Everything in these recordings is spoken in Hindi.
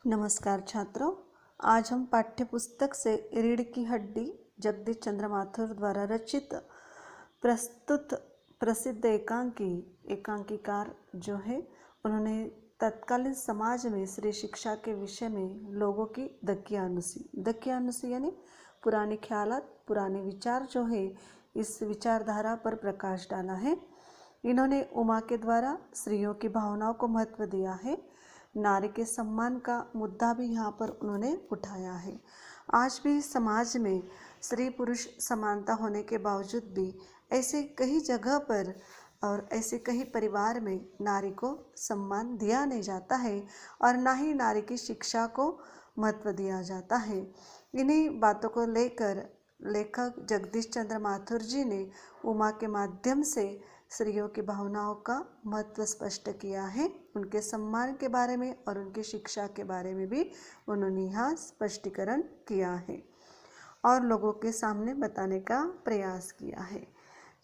नमस्कार छात्रों, आज हम पाठ्य पुस्तक से रीढ़ की हड्डी जगदीश चंद्र माथुर द्वारा रचित प्रस्तुत प्रसिद्ध एकांकीकार जो है उन्होंने तत्कालीन समाज में स्त्री शिक्षा के विषय में लोगों की दकियानुसी यानी पुराने ख्यालात, पुराने विचार जो है इस विचारधारा पर प्रकाश डाला है। इन्होंने उमा के द्वारा स्त्रियों की भावनाओं को महत्व दिया है। नारी के सम्मान का मुद्दा भी यहाँ पर उन्होंने उठाया है। आज भी समाज में स्त्री पुरुष समानता होने के बावजूद भी ऐसे कई जगह पर और ऐसे कई परिवार में नारी को सम्मान दिया नहीं जाता है और ना ही नारी की शिक्षा को महत्व दिया जाता है। इन्हीं बातों को लेकर लेखक जगदीश चंद्र माथुर जी ने उमा के माध्यम से स्त्रियों की भावनाओं का महत्व स्पष्ट किया है। उनके सम्मान के बारे में और उनकी शिक्षा के बारे में भी उन्होंने यहाँ स्पष्टीकरण किया है और लोगों के सामने बताने का प्रयास किया है।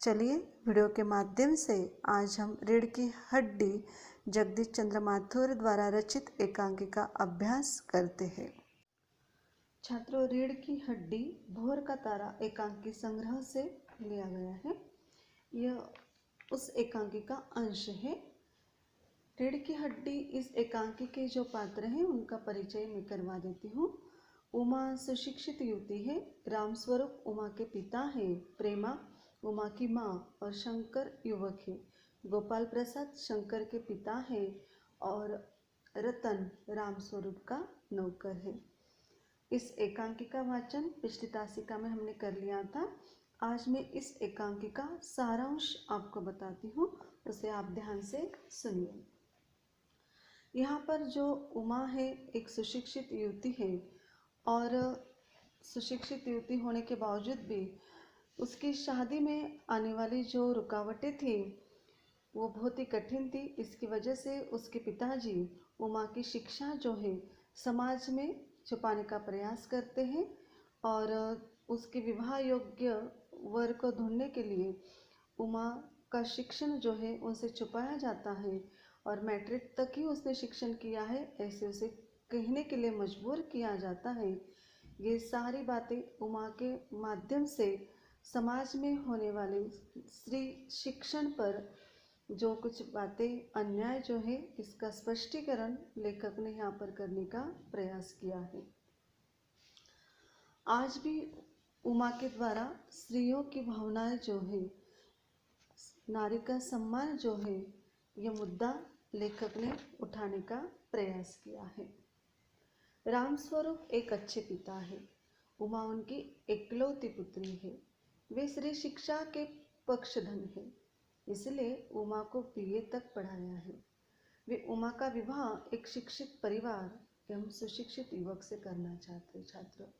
चलिए वीडियो के माध्यम से आज हम रीढ़ की हड्डी जगदीश चंद्र माथुर द्वारा रचित एकांकिका अभ्यास करते हैं। छात्रों, रीढ़ की हड्डी भोर का तारा एकांकी संग्रह से लिया गया है। यह उस एकांकी का अंश है। रीढ़ की हड्डी इस एकांकी के जो पात्र हैं उनका परिचय मैं करवा देती हूँ। उमा सुशिक्षित युवती है। रामस्वरूप उमा के पिता है। प्रेमा उमा की माँ और शंकर युवक है। गोपाल प्रसाद शंकर के पिता है और रतन रामस्वरूप का नौकर है। इस एकांकी का वाचन पिछली तासिका में हमने कर लिया था। आज मैं इस एकांकी का सारांश आपको बताती हूँ, उसे आप ध्यान से सुनिए। यहाँ पर जो उमा है एक सुशिक्षित युवती है और सुशिक्षित युवती होने के बावजूद भी उसकी शादी में आने वाली जो रुकावटें थी वो बहुत ही कठिन थी। इसकी वजह से उसके पिताजी उमा की शिक्षा जो है समाज में छुपाने का प्रयास करते हैं और उसके विवाह योग्य वर को ढूंढने के लिए उमा का शिक्षण जो है उनसे छुपाया जाता है और मैट्रिक तक ही उसने शिक्षण किया है ऐसे उसे कहने के लिए मजबूर किया जाता है। ये सारी बातें उमा के माध्यम से समाज में होने वाले स्त्री शिक्षण पर जो कुछ बातें अन्याय जो है इसका स्पष्टीकरण लेखक ने यहाँ पर करने का प्रयास किया है। आज भी उमा के द्वारा स्त्रियों की भावनाएं जो है, नारी का सम्मान जो है, यह मुद्दा लेखक ने उठाने का प्रयास किया है। रामस्वरूप एक अच्छे पिता है। उमा उनकी इकलौती पुत्री है। वे स्त्री शिक्षा के पक्षधर है, इसलिए उमा को बीए तक पढ़ाया है। वे उमा का विवाह एक शिक्षित परिवार एवं सुशिक्षित युवक से करना चाहते छात्र।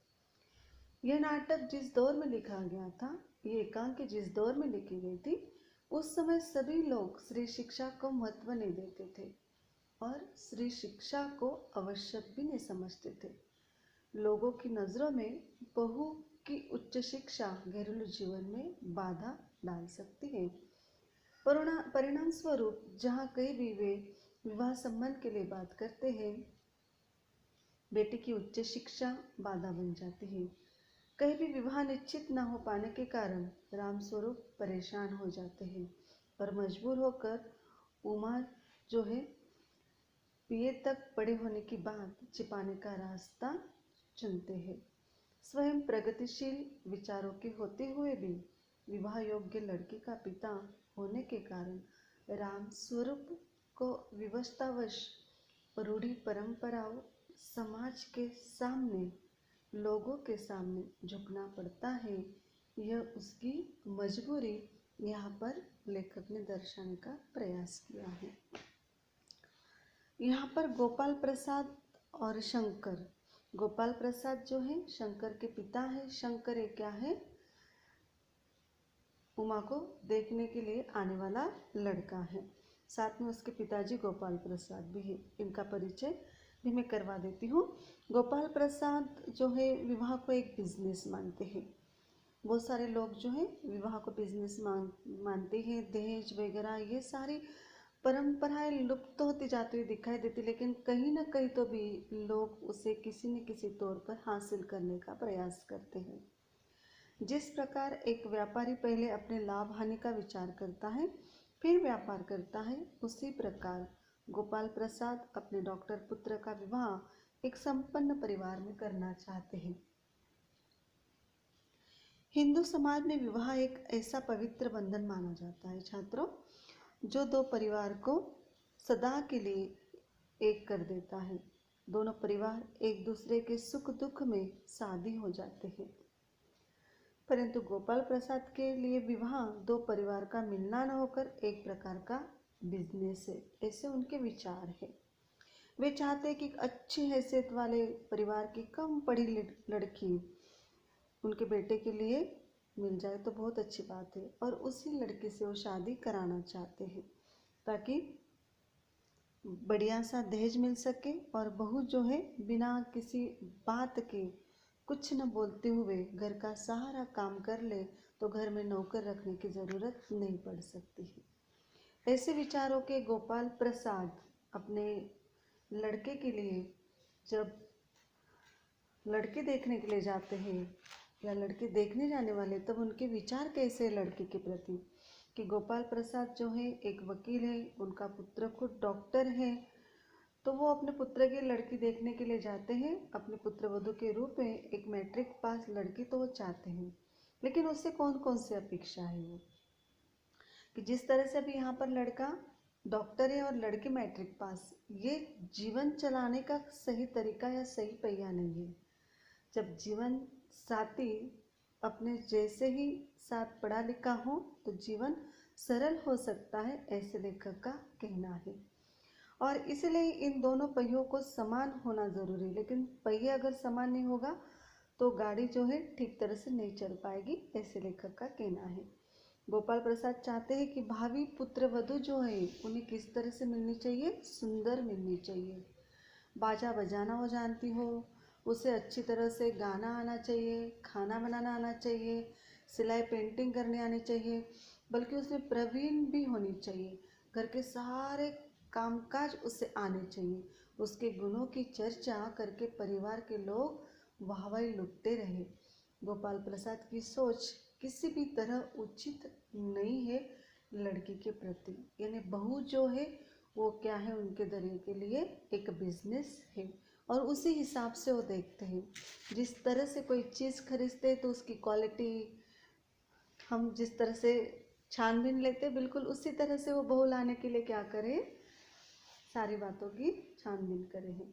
यह नाटक जिस दौर में लिखा गया था, ये एकांकी जिस दौर में लिखी गई थी, उस समय सभी लोग स्त्री शिक्षा को महत्व नहीं देते थे और स्त्री शिक्षा को आवश्यक भी नहीं समझते थे। लोगों की नज़रों में बहू की उच्च शिक्षा घरेलू जीवन में बाधा डाल सकती है। परिणाम स्वरूप जहाँ कहीं भी वे विवाह संबंध के लिए बात करते हैं, बेटी की उच्च शिक्षा बाधा बन जाती है। कहीं भी विवाह निश्चित न हो पाने के कारण रामस्वरूप परेशान हो जाते हैं और मजबूर होकर उमा जो है बीए तक पढ़े होने की बात छिपाने का रास्ता चुनते हैं। स्वयं प्रगतिशील विचारों के होते हुए भी विवाह योग्य लड़की का पिता होने के कारण रामस्वरूप को विवशतावश रूढ़ी परंपराओं समाज के सामने, लोगों के सामने झुकना पड़ता है। यह उसकी मजबूरी यहाँ पर लेखक ने दर्शाने का प्रयास किया है। यहाँ पर गोपाल प्रसाद और शंकर, गोपाल प्रसाद जो है शंकर के पिता है। शंकर एक क्या है, उमा को देखने के लिए आने वाला लड़का है। साथ में उसके पिताजी गोपाल प्रसाद भी है। इनका परिचय भी मैं करवा देती हूँ। गोपाल प्रसाद जो है विवाह को एक बिजनेस मानते हैं। बहुत सारे लोग जो है विवाह को बिजनेस मानते हैं। दहेज वगैरह ये सारी परंपराएं लुप्त होती जाती हुई दिखाई देती, लेकिन कहीं ना कहीं तो भी लोग उसे किसी न किसी तौर पर हासिल करने का प्रयास करते हैं। जिस प्रकार एक व्यापारी पहले अपने लाभ हानि का विचार करता है फिर व्यापार करता है, उसी प्रकार गोपाल प्रसाद अपने डॉक्टर पुत्र का विवाह एक संपन्न परिवार में करना चाहते हैं। हिंदू समाज में विवाह एक ऐसा पवित्र बंधन माना जाता है छात्रों, जो दो परिवार को सदा के लिए एक कर देता है। दोनों परिवार एक दूसरे के सुख दुख में शादी हो जाते हैं। परंतु गोपाल प्रसाद के लिए विवाह दो परिवार का मिलना न होकर एक प्रकार का बिजनेस है, ऐसे उनके विचार है। वे चाहते हैं कि एक अच्छी हैसियत वाले परिवार की कम पढ़ी लड़की उनके बेटे के लिए मिल जाए तो बहुत अच्छी बात है, और उसी लड़की से वो शादी कराना चाहते हैं ताकि बढ़िया सा दहेज मिल सके और बहू जो है बिना किसी बात के कुछ न बोलते हुए घर का सारा काम कर ले तो घर में नौकर रखने की ज़रूरत नहीं पड़ सकती है। ऐसे विचारों के गोपाल प्रसाद अपने लड़के के लिए जब लड़के देखने के लिए जाते हैं या लड़के देखने जाने वाले, तब उनके विचार कैसे लड़के के प्रति कि गोपाल प्रसाद जो है एक वकील है, उनका पुत्र खुद डॉक्टर है, तो वो अपने पुत्र की लड़की देखने के लिए जाते हैं। अपने पुत्र वधू के रूप में एक मैट्रिक पास लड़की तो वो चाहते हैं, लेकिन उससे कौन कौन सी अपेक्षा है वो कि जिस तरह से अभी यहाँ पर लड़का डॉक्टर है और लड़की मैट्रिक पास, ये जीवन चलाने का सही तरीका या सही पहिया नहीं है। जब जीवन साथी अपने जैसे ही साथ पढ़ा लिखा हो तो जीवन सरल हो सकता है, ऐसे लेखक का कहना है। और इसलिए इन दोनों पहियों को समान होना ज़रूरी है, लेकिन पहिए अगर समान नहीं होगा तो गाड़ी जो है ठीक तरह से नहीं चल पाएगी, ऐसे लेखक का कहना है। गोपाल प्रसाद चाहते हैं कि भावी पुत्र वधू जो है उन्हें किस तरह से मिलनी चाहिए, सुंदर मिलनी चाहिए, बाजा बजाना वो जानती हो, उसे अच्छी तरह से गाना आना चाहिए, खाना बनाना आना चाहिए, सिलाई पेंटिंग करने आनी चाहिए, बल्कि उसमें प्रवीण भी होनी चाहिए, घर के सारे कामकाज उसे आने चाहिए। उसके गुणों की चर्चा करके परिवार के लोग वाहवाही लुटते रहे। गोपाल प्रसाद की सोच किसी भी तरह उचित नहीं है लड़की के प्रति, यानी बहू जो है वो क्या है उनके दरिए के लिए एक बिजनेस है, और उसी हिसाब से वो देखते हैं। जिस तरह से कोई चीज़ खरीदते हैं तो उसकी क्वालिटी हम जिस तरह से छानबीन लेते हैं, बिल्कुल उसी तरह से वो बहू लाने के लिए क्या करें, सारी बातों की छानबीन करें हैं।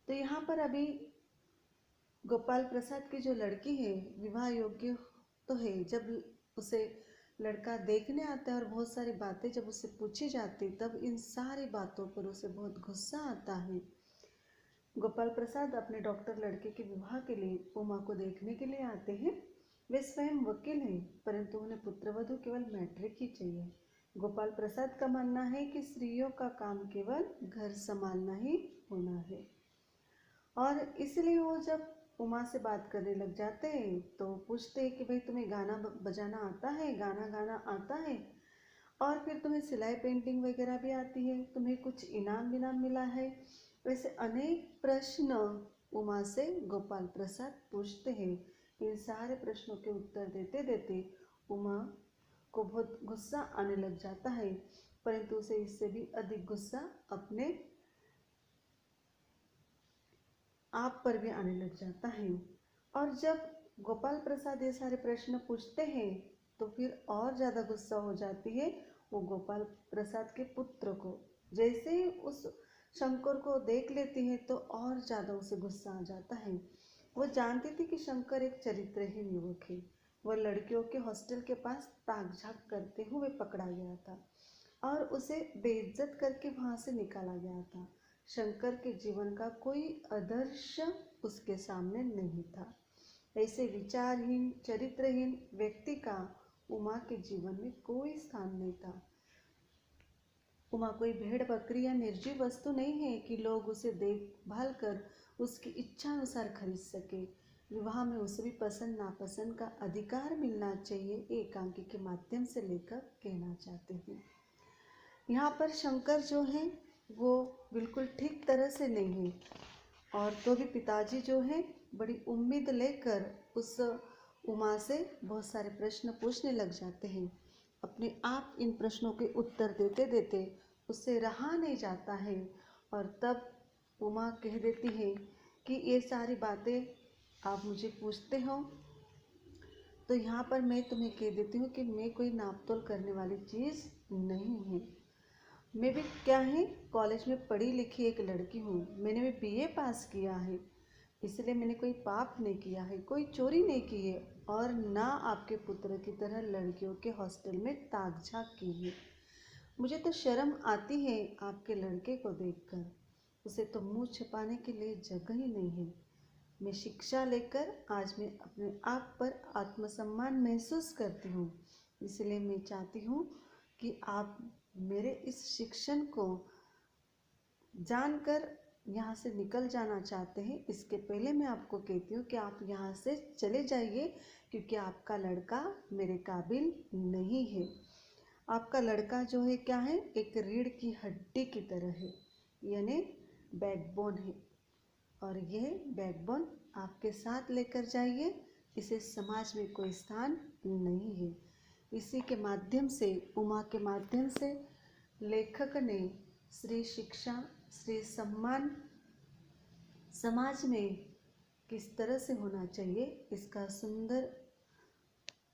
तो यहाँ पर अभी गोपाल प्रसाद की जो लड़की है विवाह योग्य तो है। जब उसे लड़का देखने आता है और बहुत सारी बातें जब उससे पूछी जाती, तब इन सारी बातों पर उसे बहुत गुस्सा आता है। गोपाल प्रसाद अपने डॉक्टर लड़के के विवाह के लिए उमा को देखने के लिए आते हैं। वे स्वयं वकील हैं, परंतु उन्हें पुत्रवधू केवल मैट्रिक ही चाहिए। गोपाल प्रसाद का मानना है कि स्त्रियों का काम केवल घर संभालना ही होना है, और इसलिए वो जब उमा से बात करने लग जाते हैं तो पूछते हैं कि भाई तुम्हें गाना बजाना आता है, गाना गाना आता है, और फिर तुम्हें सिलाई पेंटिंग वगैरह भी आती है, तुम्हें कुछ इनाम विनाम मिला है। वैसे अनेक प्रश्न उमा से गोपाल प्रसाद पूछते हैं। इन सारे प्रश्नों के उत्तर देते देते उमा को बहुत गुस्सा आने लग जाता है, परंतु उसे इससे भी अधिक गुस्सा अपने आप पर भी आने लग जाता है। और जब गोपाल प्रसाद ये सारे प्रश्न पूछते हैं तो फिर और ज़्यादा गुस्सा हो जाती है वो गोपाल प्रसाद के पुत्र को। जैसे ही उस शंकर को देख लेती है तो और ज़्यादा उसे गुस्सा आ जाता है। वो जानती थी कि शंकर एक चरित्रहीन युवक है। वह लड़कियों के हॉस्टल के पास ताक झाक करते हुए पकड़ा गया था और उसे बेइज्जत करके वहाँ से निकाला गया था। शंकर के जीवन का कोई आदर्श उसके सामने नहीं था। ऐसे विचारहीन चरित्रहीन व्यक्ति का उमा के जीवन में कोई स्थान नहीं था। उमा कोई भेड़ बकरी या निर्जीव वस्तु नहीं है कि लोग उसे देखभाल कर उसकी इच्छा अनुसार खरीद सके। विवाह में उसे भी पसंद नापसंद का अधिकार मिलना चाहिए, एकांकी के माध्यम से लेकर कहना चाहते हैं। यहाँ पर शंकर जो हैं वो बिल्कुल ठीक तरह से नहीं है, और तो भी पिताजी जो हैं बड़ी उम्मीद लेकर उस उमा से बहुत सारे प्रश्न पूछने लग जाते हैं। अपने आप इन प्रश्नों के उत्तर देते देते उससे रहा नहीं जाता है, और तब उमा कह देती है कि ये सारी बातें आप मुझे पूछते हो, तो यहाँ पर मैं तुम्हें कह देती हूँ कि मैं कोई नाप तोल करने वाली चीज़ नहीं हूँ। मैं भी क्या है, कॉलेज में पढ़ी लिखी एक लड़की हूँ। मैंने भी बीए पास किया है, इसलिए मैंने कोई पाप नहीं किया है, कोई चोरी नहीं की है, और ना आपके पुत्र की तरह लड़कियों के हॉस्टल में ताक झाँक की है। मुझे तो शर्म आती है आपके लड़के को देखकर, उसे तो मुंह छिपाने के लिए जगह ही नहीं है। मैं शिक्षा लेकर आज मैं अपने आप पर आत्मसम्मान महसूस करती हूँ, इसलिए मैं चाहती हूँ कि आप मेरे इस शिक्षण को जानकर यहाँ से निकल जाना चाहते हैं। इसके पहले मैं आपको कहती हूँ कि आप यहाँ से चले जाइए, क्योंकि आपका लड़का मेरे काबिल नहीं है। आपका लड़का जो है क्या है, एक रीढ़ की हड्डी की तरह है, यानी बैकबोन है, और यह बैकबोन आपके साथ लेकर जाइए। इसे समाज में कोई स्थान नहीं है। इसी के माध्यम से, उमा के माध्यम से लेखक ने स्त्री शिक्षा, स्त्री सम्मान समाज में किस तरह से होना चाहिए, इसका सुंदर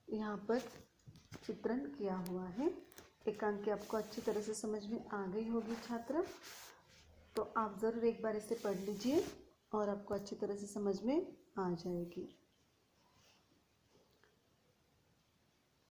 यहाँ पर चित्रण किया हुआ है। एकांकी आपको अच्छी तरह से समझ में आ गई होगी छात्र, तो आप ज़रूर एक बार इसे पढ़ लीजिए और आपको अच्छी तरह से समझ में आ जाएगी।